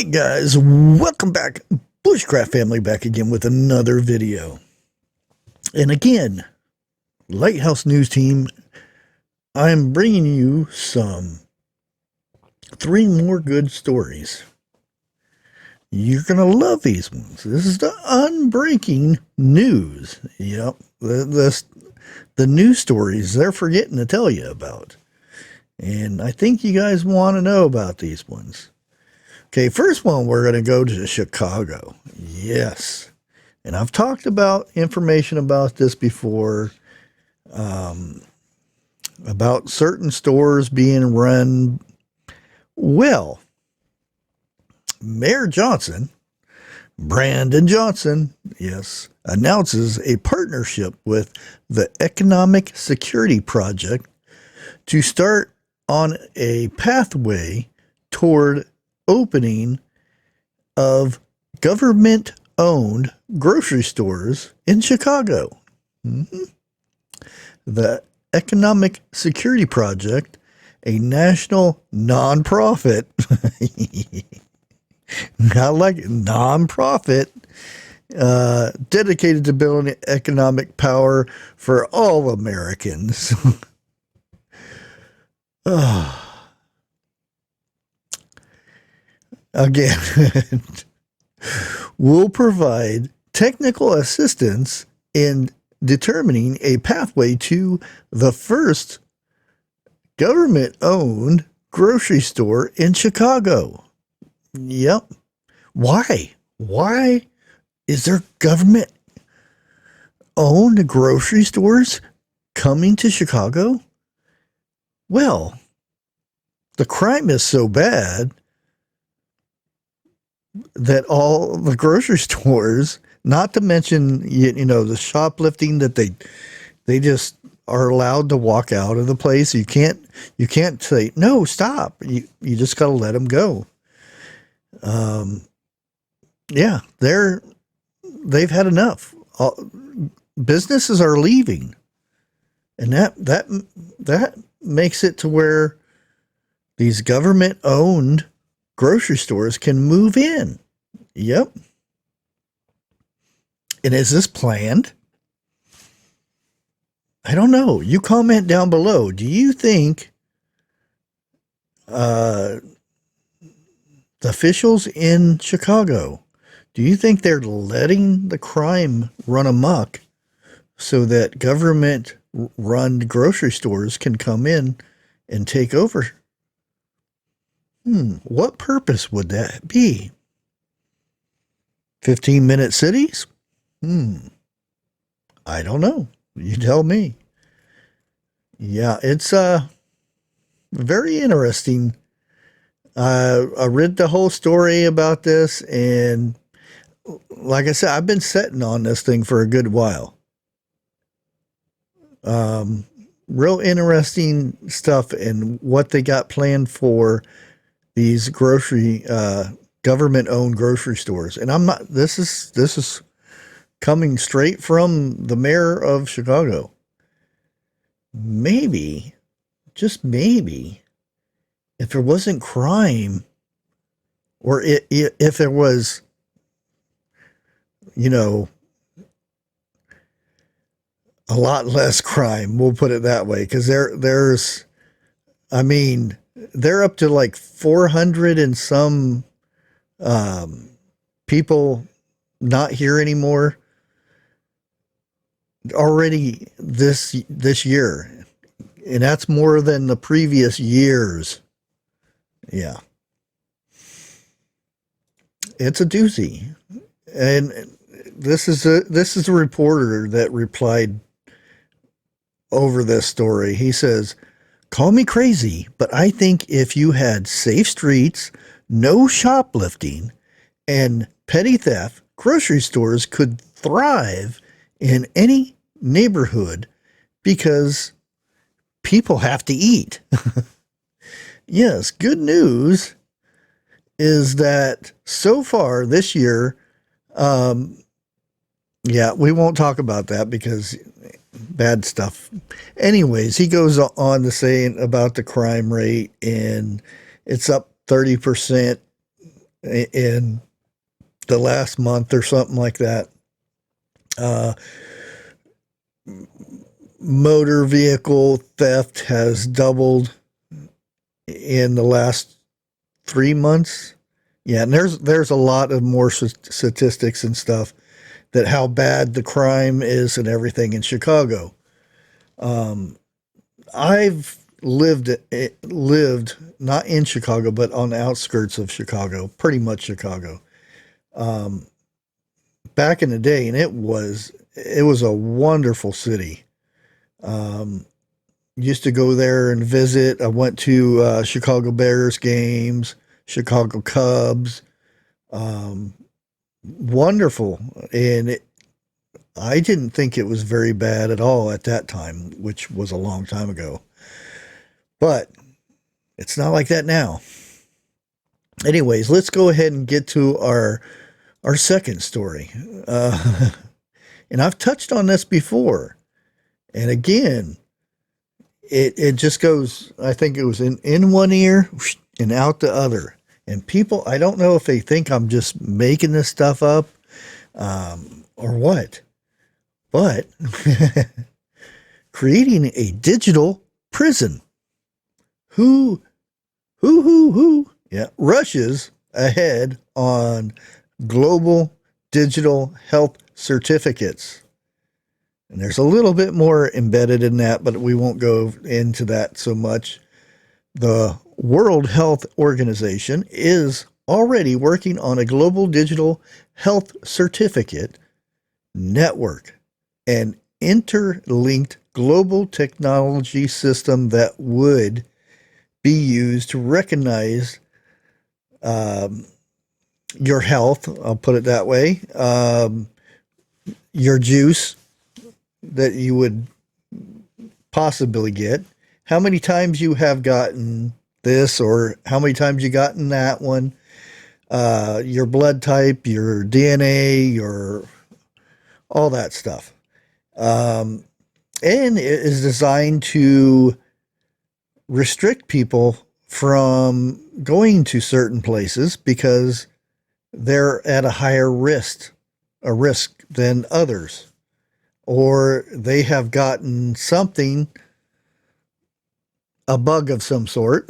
Alright guys, welcome back. Bushcraft family back again with another video. And again, Lighthouse News Team, I'm bringing you three more good stories. You're going to love these ones. This is the unbreaking news. Yep, the news stories they're forgetting to tell you about. And I think you guys want to know about these ones. Okay, first one, we're going to go to Chicago. Yes. And I've talked about information about this before, about certain stores being run well. Mayor Johnson, Brandon Johnson, yes, announces a partnership with the Economic Security Project to start on a pathway toward opening of government-owned grocery stores in Chicago. The Economic Security Project, a national nonprofit, I like it, nonprofit, dedicated to building economic power for all Americans. Again, will provide technical assistance in determining a pathway to the first government-owned grocery store in Chicago. Yep. Why? Why is there government-owned grocery stores coming to Chicago? Well, the crime is so bad that all the grocery stores, not to mention, you know, the shoplifting that they just are allowed to walk out of the place. You can't say, no, stop. You just got to let them go. Yeah, they've had enough. Businesses are leaving, and that makes it to where these government-owned grocery stores can move in. Yep. And is this planned? I don't know. You comment down below. Do you think the officials in Chicago, do you think they're letting the crime run amok so that government-run grocery stores can come in and take over? What purpose would that be? 15-minute cities? I don't know. You tell me. Yeah, it's very interesting. I read the whole story about this, and like I said, I've been sitting on this thing for a good while. Real interesting stuff and what they got planned for these government-owned grocery stores. And I'm not, this is coming straight from the mayor of Chicago. Maybe, just maybe, if there wasn't crime, or if there was, you know, a lot less crime, we'll put it that way, because there's, I mean, they're up to like 400 and some people not here anymore already this year, and that's more than the previous years. Yeah, it's a doozy. And this is a reporter that replied over this story. He says, "Call me crazy, but I think if you had safe streets, no shoplifting, and petty theft, grocery stores could thrive in any neighborhood because people have to eat." Yes, good news is that so far this year, yeah, we won't talk about that because bad stuff. Anyways, he goes on to say about the crime rate, and it's up 30% in the last month or something like that. Motor vehicle theft has doubled in the last 3 months. Yeah, and there's a lot of more statistics and stuff that how bad the crime is and everything in Chicago. I've lived not in Chicago, but on the outskirts of Chicago, pretty much Chicago. Back in the day, and it was a wonderful city. Used to go there and visit. I went to Chicago Bears games, Chicago Cubs. Wonderful, and I didn't think it was very bad at all at that time, which was a long time ago. But it's not like that now. Anyways, let's go ahead and get to our second story. And I've touched on this before. And again, it just goes, I think it was in one ear and out the other. And people, I don't know if they think I'm just making this stuff up or what, but creating a digital prison. Who, yeah, rushes ahead on global digital health certificates. And there's a little bit more embedded in that, but we won't go into that so much. The World Health Organization is already working on a global digital health certificate network, an interlinked global technology system that would be used to recognize your health, I'll put it that way, your juice that you would possibly get, how many times you have gotten this or how many times you gotten that one, your blood type, your DNA, your all that stuff. And it is designed to restrict people from going to certain places because they're at a higher risk than others, or they have gotten something, a bug of some sort,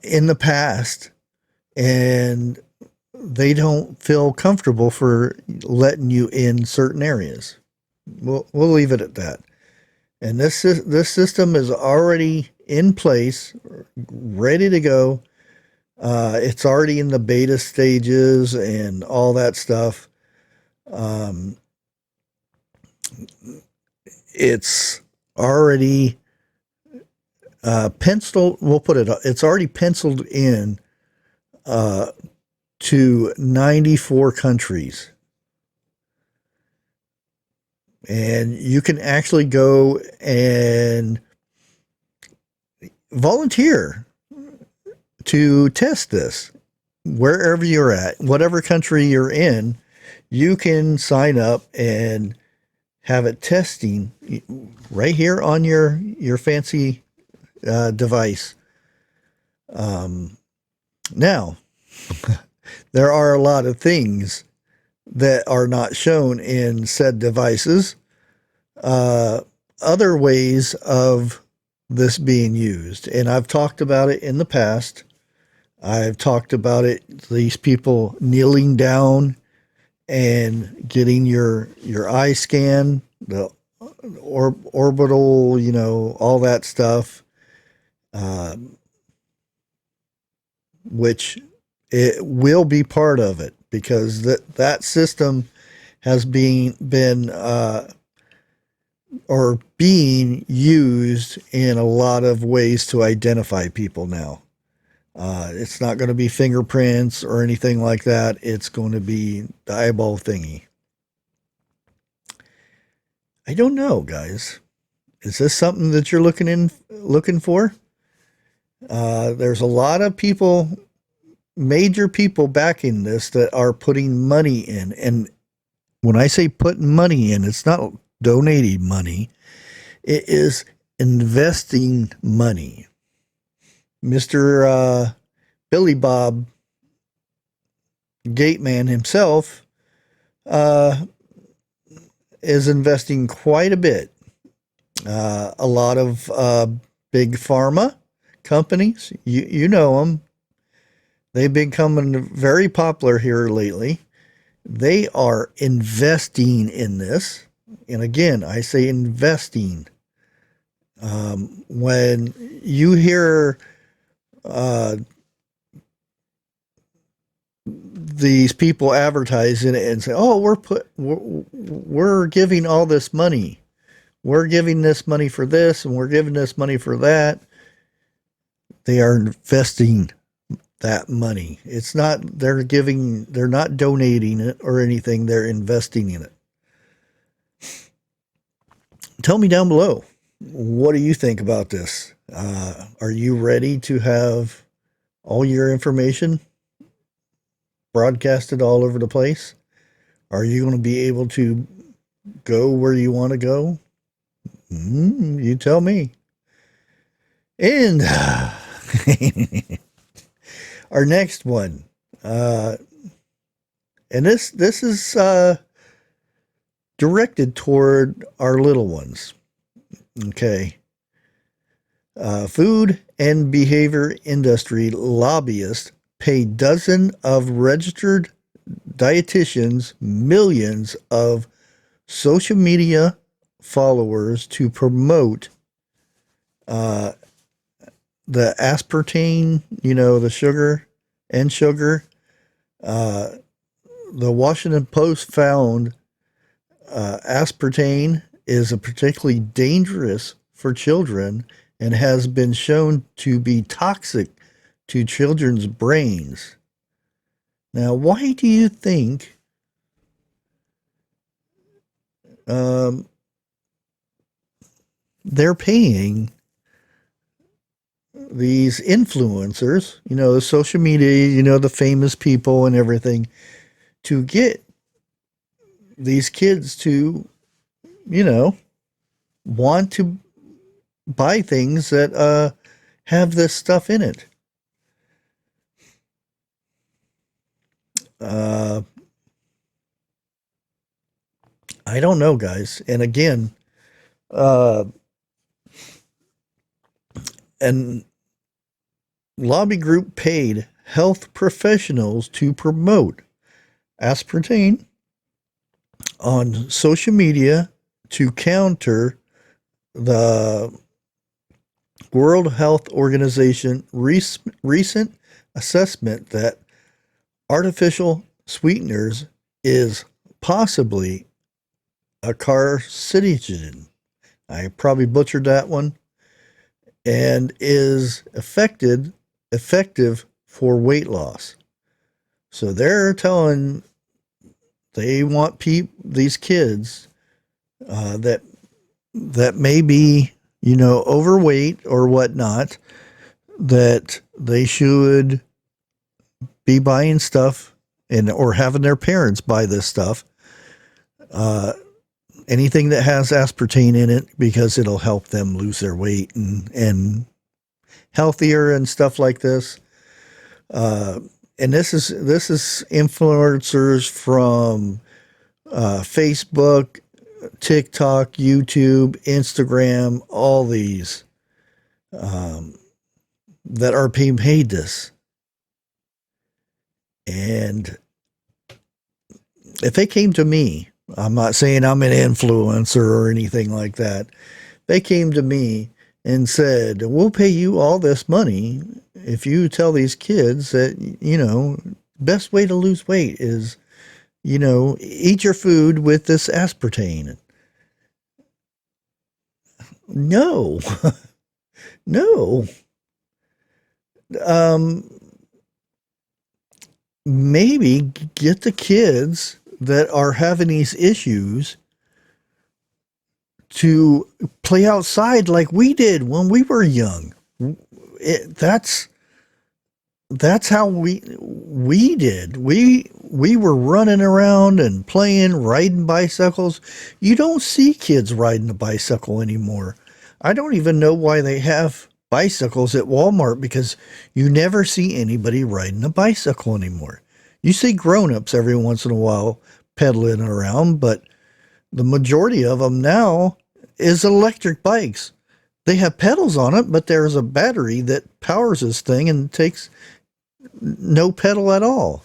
in the past, and they don't feel comfortable for letting you in certain areas. We'll leave it at that. And this system is already in place, ready to go. It's already in the beta stages and all that stuff. It's already penciled. We'll put it. It's already penciled in to 94 countries. And you can actually go and volunteer to test this wherever you're at, whatever country you're in. You can sign up and have it testing right here on your fancy device. Now, there are a lot of things that are not shown in said devices. Other ways of this being used, and I've talked about it in the past. I've talked about it, these people kneeling down and getting your eye scan, the orbital, all that stuff, which it will be part of it, because that system has been or being used in a lot of ways to identify people now. It's not going to be fingerprints or anything like that. It's going to be the eyeball thingy. I don't know, guys. Is this something that you're looking for? There's a lot of people, major people backing this, that are putting money in. And when I say putting money in, it's not donating money. It is investing money. Mr. Billy Bob gate man himself is investing quite a bit. A lot of big pharma companies, you know them, they've been becoming very popular here lately. They are investing in this. And again, I say investing. When you hear these people advertising it and say, "Oh, we're giving all this money. We're giving this money for this, and we're giving this money for that." They are investing that money. It's not they're not donating it or anything. They're investing in it. Tell me down below, what do you think about this? Are you ready to have all your information broadcasted all over the place? Are you going to be able to go where you want to go? You tell me. And our next one, and this is directed toward our little ones. Okay. Food and behavior industry lobbyists pay dozens of registered dietitians millions of social media followers to promote the aspartame, the sugar. The Washington Post found aspartame is a particularly dangerous for children and has been shown to be toxic to children's brains. Now, why do you think they're paying these influencers, the social media, the famous people and everything, to get these kids to, want to buy things that have this stuff in it? I don't know, guys. And again, and lobby group paid health professionals to promote aspartame on social media to counter the World Health Organization recent assessment that artificial sweeteners is possibly a carcinogen. I probably butchered that one. And is effective for weight loss. So they're telling, they want these kids that may be, overweight or whatnot, that they should be buying stuff or having their parents buy this stuff. Anything that has aspartame in it, because it'll help them lose their weight and healthier and stuff like this. And this is influencers from Facebook, TikTok, YouTube, Instagram, all these that are being paid this. And if they came to me, I'm not saying I'm an influencer or anything like that. They came to me and said, "We'll pay you all this money if you tell these kids that, best way to lose weight is, eat your food with this aspartame." No. No. Maybe get the kids that are having these issues to play outside like we did when we were young. That's how we did. We were running around and playing, riding bicycles. You don't see kids riding a bicycle anymore. I don't even know why they have bicycles at Walmart, because you never see anybody riding a bicycle anymore. You see grown-ups every once in a while pedaling around, but the majority of them now is electric bikes. They have pedals on it, but there's a battery that powers this thing and takes no pedal at all.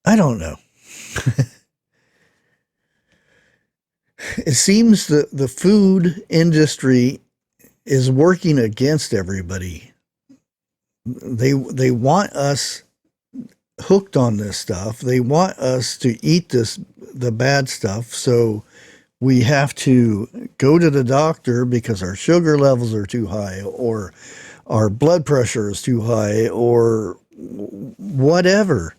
I don't know. It seems that the food industry is working against everybody. They want us hooked on this stuff. They want us to eat the bad stuff. So we have to go to the doctor because our sugar levels are too high, or our blood pressure is too high, or whatever.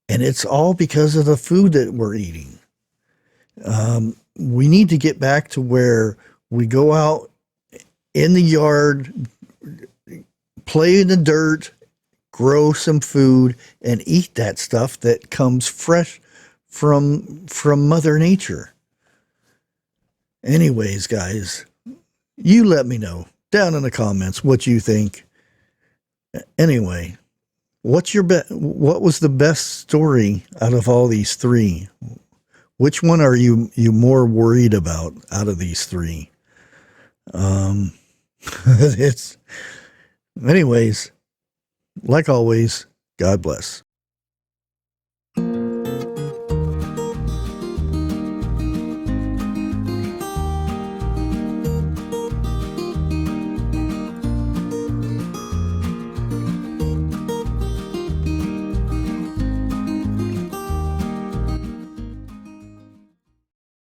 And it's all because of the food that we're eating. We need to get back to where we go out in the yard, play in the dirt, grow some food, and eat that stuff that comes fresh from Mother Nature. Anyways, guys, you let me know down in the comments what you think. Anyway, what was the best story out of all these three? Which one are you more worried about out of these three? Anyways, like always, God bless.